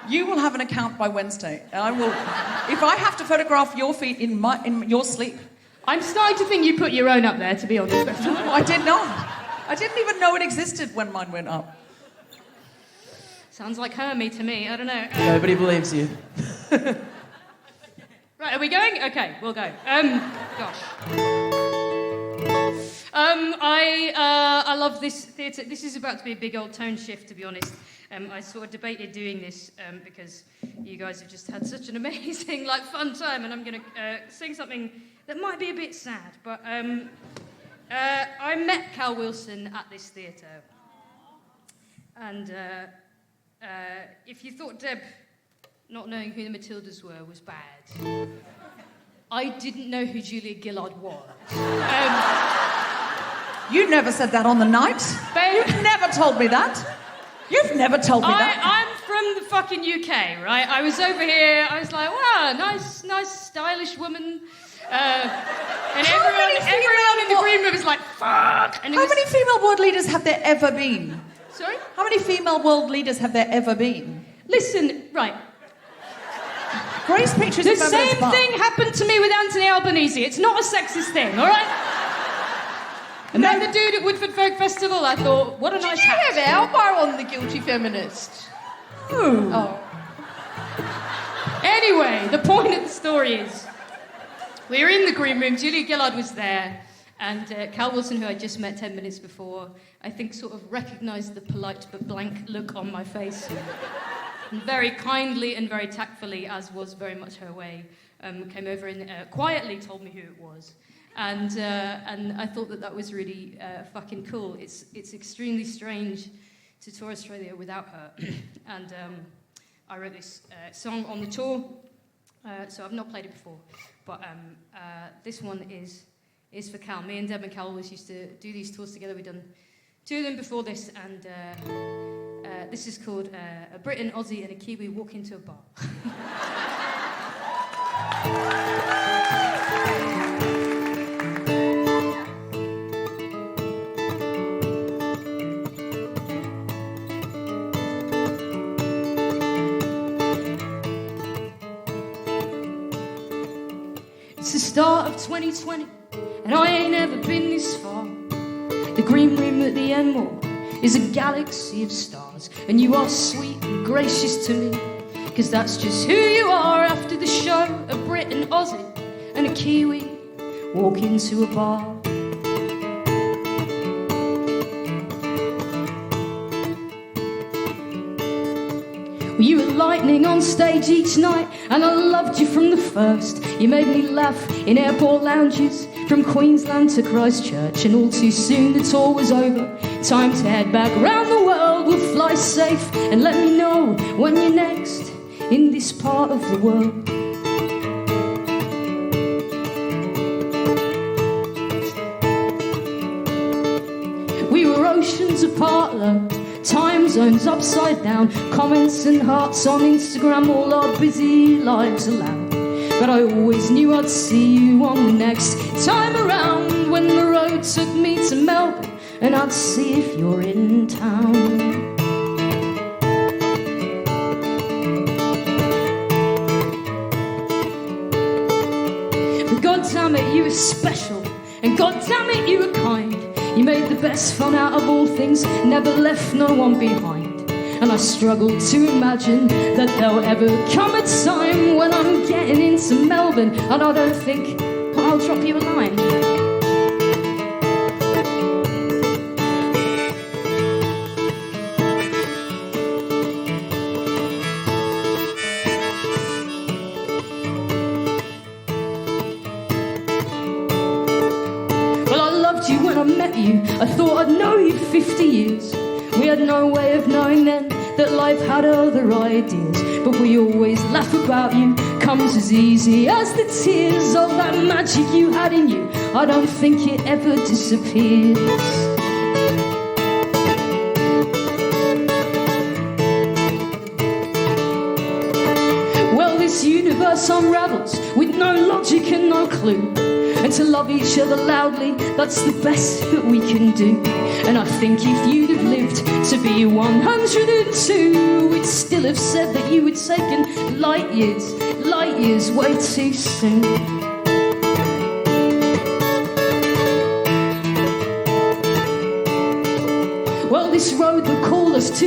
You will have an account by Wednesday, and I will. If I have to photograph your feet in your sleep, I'm starting to think you put your own up there, to be honest. I did not. I didn't even know it existed when mine went up. Sounds like Hermie to me. I don't know. Nobody believes you. Right, are we going? Okay, we'll go. Gosh. I love this theatre. This is about to be a big old tone shift, to be honest. I sort of debated doing this because you guys have just had such an amazing, fun time, and I'm going to sing something that might be a bit sad. But I met Cal Wilson at this theatre, and if you thought Deb not knowing who the Matildas were was bad, I didn't know who Julia Gillard was. You never said that on the night. You've never told me that. You've never told me that. I'm from the fucking UK, right? I was over here, I was like, wow, nice, stylish woman. And everyone in the green room was like, fuck. And How many female world leaders have there ever been? Sorry? How many female world leaders have there ever been? Listen, right. Grace Petrie is The same thing happened to me with Anthony Albanese. It's not a sexist thing, all right? And then the dude at Woodford Folk Festival, I thought, what a nice hat. Did you have elbow on the guilty feminist? Oh. Anyway, the point of the story is, we were in the green room, Julia Gillard was there, and Cal Wilson, who I just met 10 minutes before, I think sort of recognised the polite but blank look on my face. And very kindly and very tactfully, as was very much her way, came over and quietly told me who it was. And I thought that was really fucking cool. It's extremely strange to tour Australia without her. And I wrote this song on the tour, so I've not played it before. But this one is for Cal. Me and Deb and Cal always used to do these tours together. We've done 2 of them before this, and this is called A Brit, an Aussie and a Kiwi Walk Into a Bar. It's the start of 2020, and I ain't ever been this far. The green room at the Enmore is a galaxy of stars, and you are sweet and gracious to me, 'cause that's just who you are. After the show, a Brit, an Aussie, and a Kiwi walk into a bar. Well, you were lightning on stage each night, and I loved you from the first. You made me laugh in airport lounges, from Queensland to Christchurch, and all too soon the tour was over. Time to head back round the world. We'll fly safe, and let me know when you're next in this part of the world. We were oceans apart, love, times zones upside down. Comments and hearts on Instagram, all our busy lives allowed. But I always knew I'd see you on the next time around, when the road took me to Melbourne, and I'd see if you're in town. But God damn it, you were special, and God damn it, you were kind. You made the best fun out of all things, never left no one behind. And I struggle to imagine that there'll ever come a time when I'm getting into Melbourne and I don't think I'll drop you a line. Well, I loved you when I met you. I thought I'd know you 50 years. We had no way of knowing then that life had other ideas, but we always laugh about you, comes as easy as the tears of that magic you had in you. I don't think it ever disappears. Well, this universe unravels with no logic and no clue. And to love each other loudly, that's the best that we can do. And I think if you'd have lived to be 102, we'd still have said that you had taken light years way too soon. Well, this road that called us to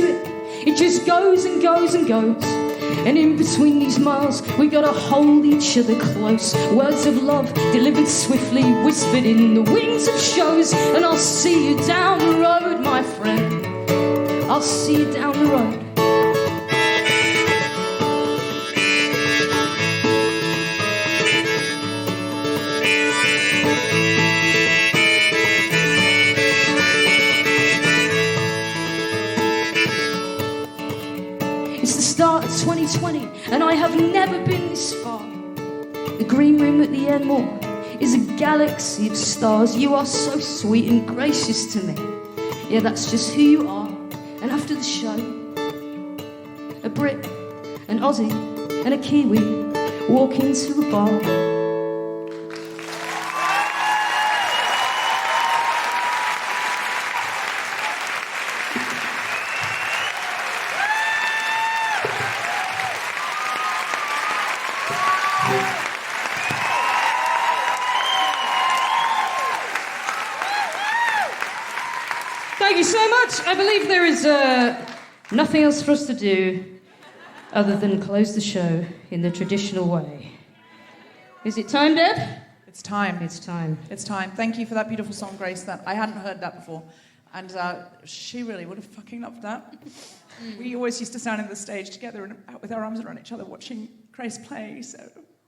it just goes and goes and goes. And in between these miles, we gotta hold each other close. Words of love delivered swiftly, whispered in the wings of shows. And I'll see you down the road, my friend. I'll see you down the road. It's the start of 2020, and I have never been this far. The green room at the Enmore is a galaxy of stars. You are so sweet and gracious to me. Yeah, that's just who you are. And after the show, a Brit, an Aussie, and a Kiwi walk into a bar. Thank you so much. I believe there is nothing else for us to do other than close the show in the traditional way. Is it time, Deb? It's time. It's time. It's time. Thank you for that beautiful song, Grace. That I hadn't heard that before. And she really would have fucking loved that. We always used to stand on the stage together and with our arms around each other watching Grace play. So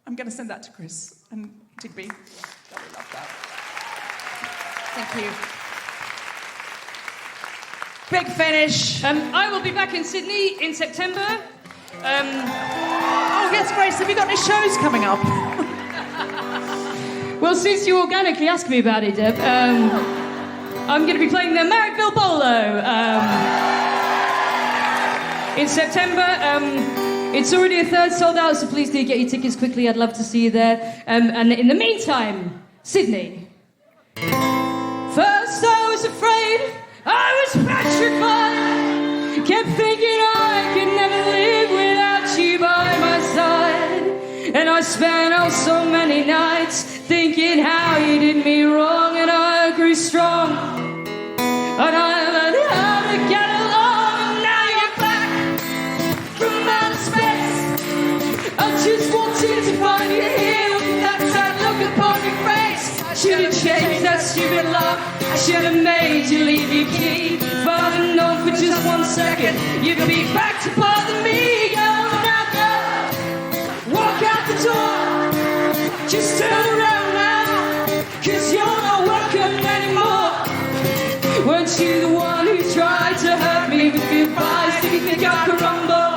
I'm going to send that to Chris and Digby. They'll love that. Thank you. Big finish. I will be back in Sydney in September. Oh, yes, Grace, have you got any shows coming up? Well, since you organically asked me about it, Deb, I'm going to be playing the Marrickville Bolo in September. It's already a third sold out, so please do get your tickets quickly. I'd love to see you there. And in the meantime, Sydney. First I was afraid, I was petrified, kept thinking I could never live without you by my side. And I spent oh so many nights thinking how you did me wrong, and I grew strong, and I learned how to get along. And now you're back from outer space. I just wanted to find you here with that sad look upon your face. I should have changed that stupid lock, I should have made you leave your key. If I'd have known for just 1 second you'd be back to bother me. Go now, go, walk out the door, just turn around now, 'cause you're not welcome anymore. Weren't you the one who tried to hurt me with goodbyes? Did you think I could rumble?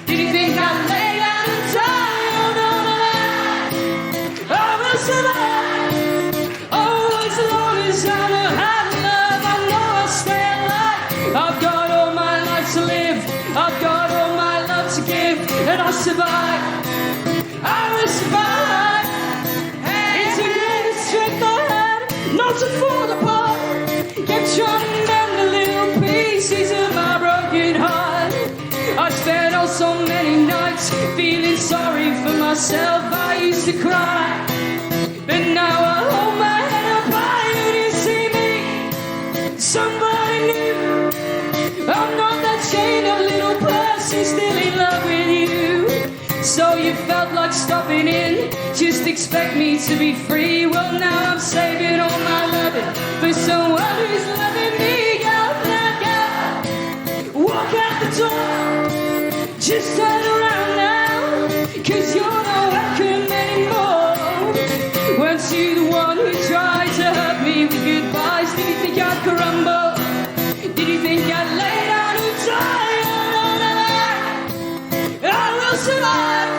Did you think I'd lay down and die? Oh no, no, no, I will survive. Oh, as long as I know how to love, I know I'll stay alive. I've got all my life I've got all my love to give, and I'll survive. I will survive. It's a great strength I had not to fall apart. Kept trying to mend the little pieces of my broken heart. I spent oh so many nights feeling sorry for myself. I used to cry, but now I hold my head up high. You didn't see me, somebody new. I'm not that chained up little person still in love with you. So you felt like stopping in, just expect me to be free. Well, now I'm saving all my loving for someone who's loving me. Go, now, go, walk out the door, just turn around now, 'cause you're not welcome anymore. Weren't you the one who tried to hurt me with goodbyes? Did you think I'd crumble? Did you think I'd lay down and die? I will survive.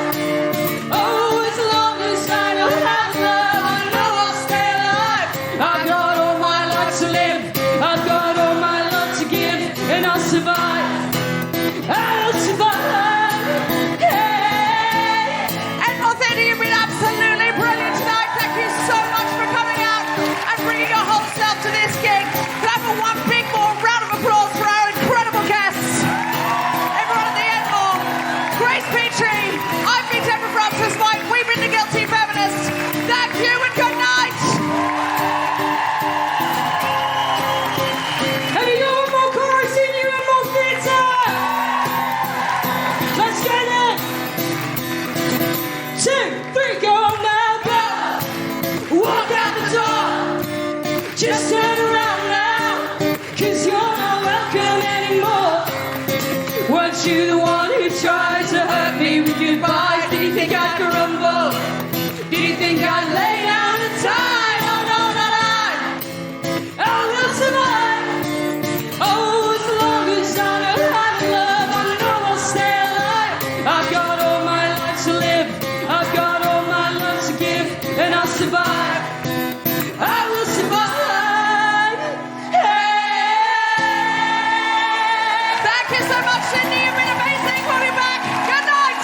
Oh, as long as I know how to love, I know I'll stay alive. I've got all my life to live, I've got all my love to give, and I'll survive. I'll survive. Hey! And Authentic, you've been absolutely brilliant tonight. Thank you so much for coming out and bringing your whole self to this gig. Can I have one big more round of applause for our incredible guests? Everyone at the end more. Grace Petrie, I've been Deborah Francis White. We've been the Guilty Feminists. Thank you and good night. Have you got one more chorus in you and more theatre? Let's get it! 2, 3, go now, go! Walk out the door, just turn around now, 'cause you're not welcome anymore. Weren't you the one who tried to hurt me with goodbyes? Did you think I'd crumble? Did you think I'd lay down and die? Oh no, not I! I will survive. Oh, as long as I know how to love, I know I'll stay alive. I've got all my life to live, I've got all my love to give, and I'll survive. I will survive. Hey! Thank you so much, Sydney. You've been amazing. We'll be back. Good night.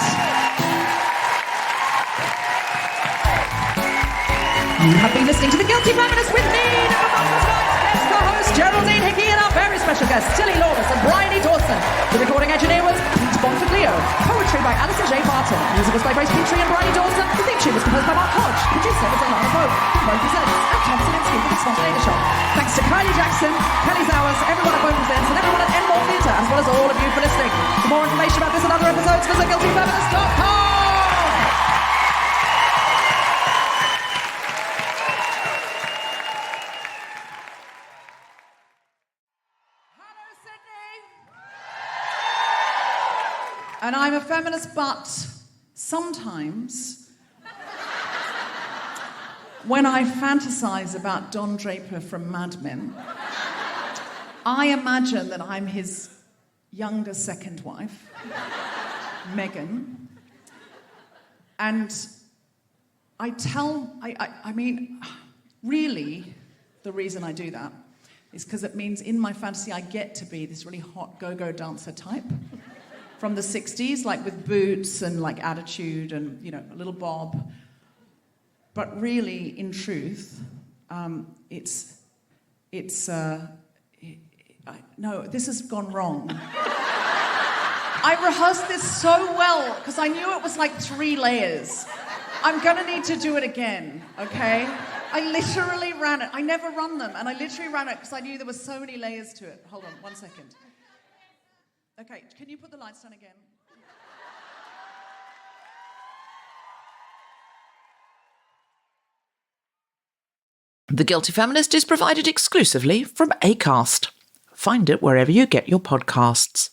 You have been listening to The Guilty Feminist with me, Deborah Francis White, guest co-host Geraldine, Hickey, and our very special guests, Lawless and Brihony. The recording engineer was Pete Bonfiglio. Poetry by Alison J. Barton. Music was by Grace Petrie and Brihony. The theme tune was composed by Mark Hodge. Producer was Alana Pope. Both presents at Thompson and Skin for the Spontaneous Shop. Thanks to Kylie Jackson, Kelly Zowers, everyone at Both Presents, and everyone at Enmore Theatre, as well as all of you for listening. For more information about this and other episodes, visit guiltyfeminist.com. And I'm a feminist, but sometimes when I fantasize about Don Draper from Mad Men, I imagine that I'm his younger second wife, Megan, and I mean, really, the reason I do that is because it means in my fantasy I get to be this really hot go-go dancer type from the 60s, like with boots and like attitude and, you know, a little bob. But really, in truth, no, this has gone wrong. I rehearsed this so well because I knew it was like 3 layers. I'm gonna need to do it again, okay? I literally ran it. I never run them, and I literally ran it because I knew there were so many layers to it. Hold on, 1 second. Okay, can you put the lights on again? The Guilty Feminist is provided exclusively from Acast. Find it wherever you get your podcasts.